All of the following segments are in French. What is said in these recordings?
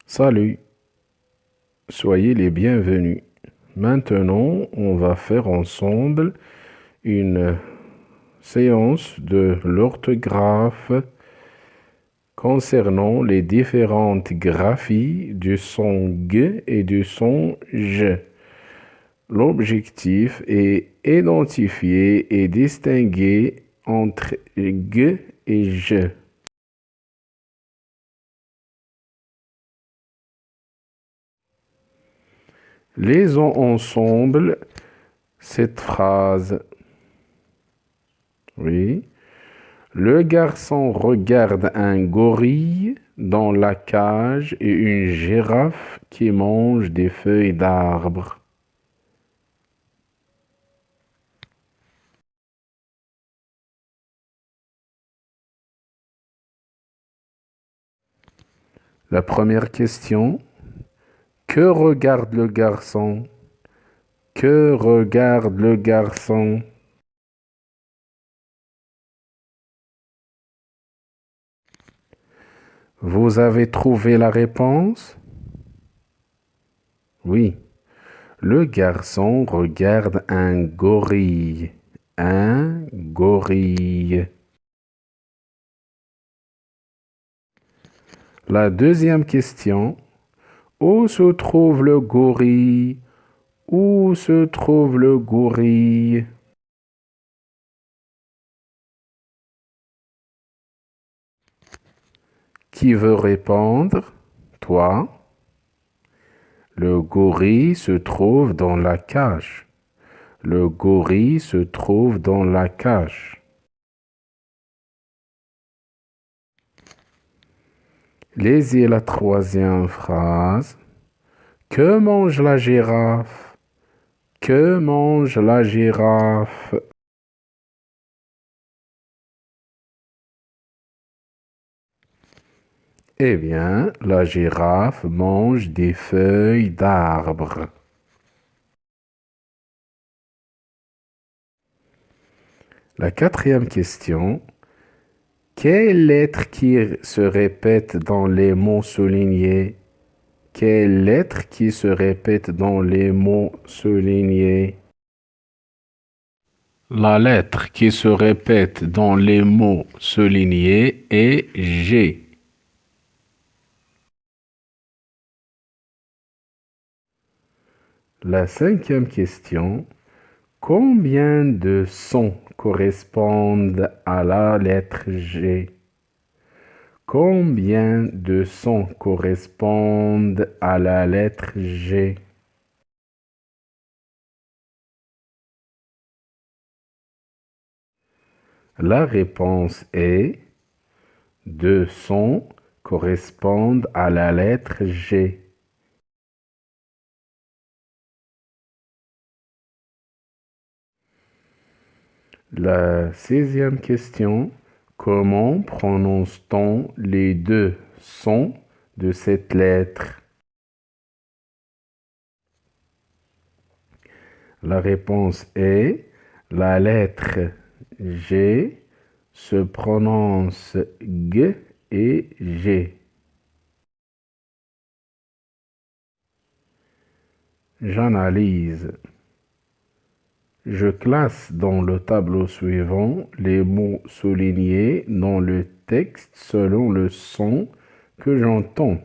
Salut, soyez les bienvenus. Maintenant, on va faire ensemble une séance de l'orthographe concernant les différentes graphies du son G et du son J. L'objectif est identifier et distinguer entre G et J. Lisons ensemble cette phrase. Oui. Le garçon regarde un gorille dans la cage et une girafe qui mange des feuilles d'arbre. La première question. Que regarde le garçon? Que regarde le garçon? Vous avez trouvé la réponse? Oui. Le garçon regarde un gorille. Un gorille. La deuxième question. Où se trouve le gorille? Où se trouve le gorille? Qui veut répondre? Toi. Le gorille se trouve dans la cage. Le gorille se trouve dans la cage. Lisez la troisième phrase. Que mange la girafe? Que mange la girafe? Eh bien, la girafe mange des feuilles d'arbre. La quatrième question. Quelle lettre qui se répète dans les mots soulignés? Quelle lettre qui se répète dans les mots soulignés? La lettre qui se répète dans les mots soulignés est G. La cinquième question. Combien de sons correspondent à la lettre G? Combien de sons correspondent à la lettre G? La réponse est 2 sons correspondent à la lettre G. La sixième question. Comment prononce-t-on les 2 sons de cette lettre? La réponse est la lettre G se prononce G et G. J'analyse. Je classe dans le tableau suivant les mots soulignés dans le texte selon le son que j'entends.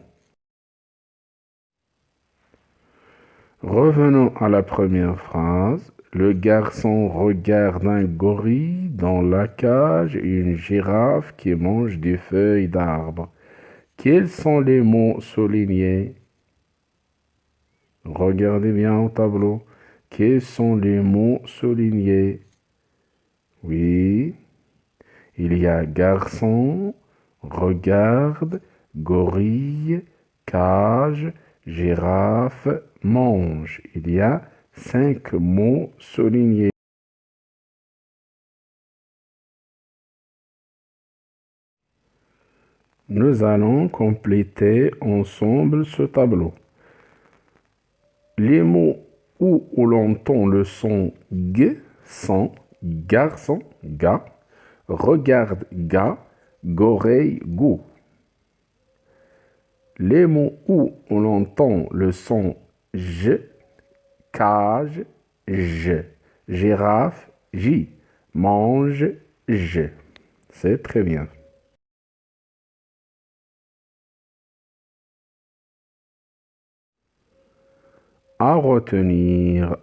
Revenons à la première phrase. Le garçon regarde un gorille dans la cage et une girafe qui mange des feuilles d'arbre. Quels sont les mots soulignés? Regardez bien au tableau. Quels sont les mots soulignés? Oui, il y a garçon, regarde, gorille, cage, girafe, mange. Il y a 5 mots soulignés. Nous allons compléter ensemble ce tableau. Les mots où l'on entend le son G sont garçon, ga, regarde, ga, goreille, gou. Les mots où on entend le son J, cage, J, girafe, J, mange, J. C'est très bien. À retenir,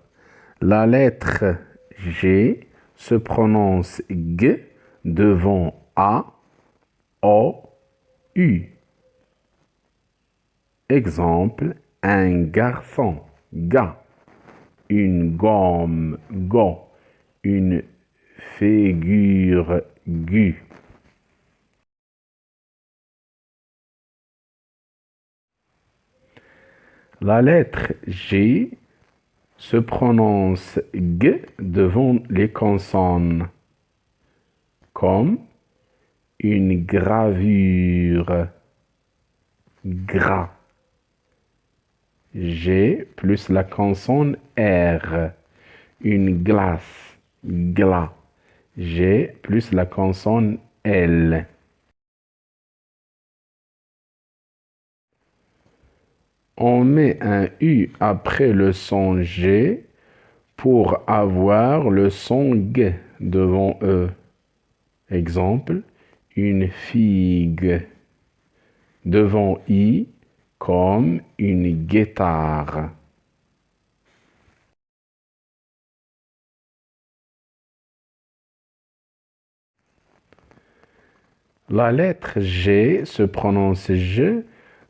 la lettre G se prononce G devant A, O, U. Exemple, un garçon, ga, une gomme, go, une figure, gu. La lettre G se prononce G devant les consonnes, comme une gravure, gras. G plus la consonne R, une glace, glas. G plus la consonne L. On met un U après le son G pour avoir le son G devant E. Exemple, une figue. Devant I, comme une guitare. La lettre G se prononce J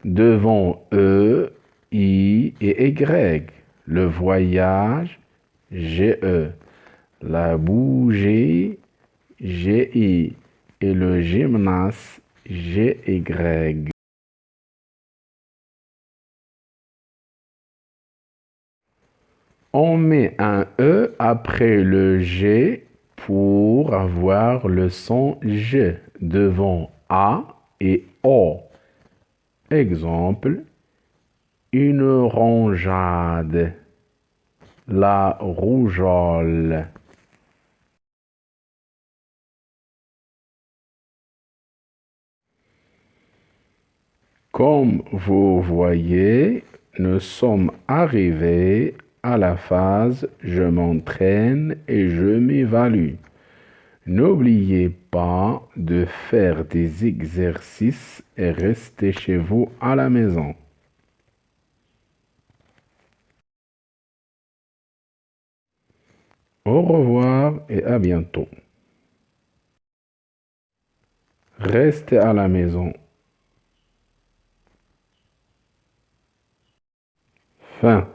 devant E, I et Y. Le voyage, GE. La bougie, GI. Et le gymnase, GY. On met un E après le G pour avoir le son G devant A et O. Exemple, une orangeade, la rougeole. Comme vous voyez, nous sommes arrivés à la phase je m'entraîne et je m'évalue. N'oubliez pas de faire des exercices et restez chez vous à la maison. Au revoir et à bientôt. Restez à la maison. Fin.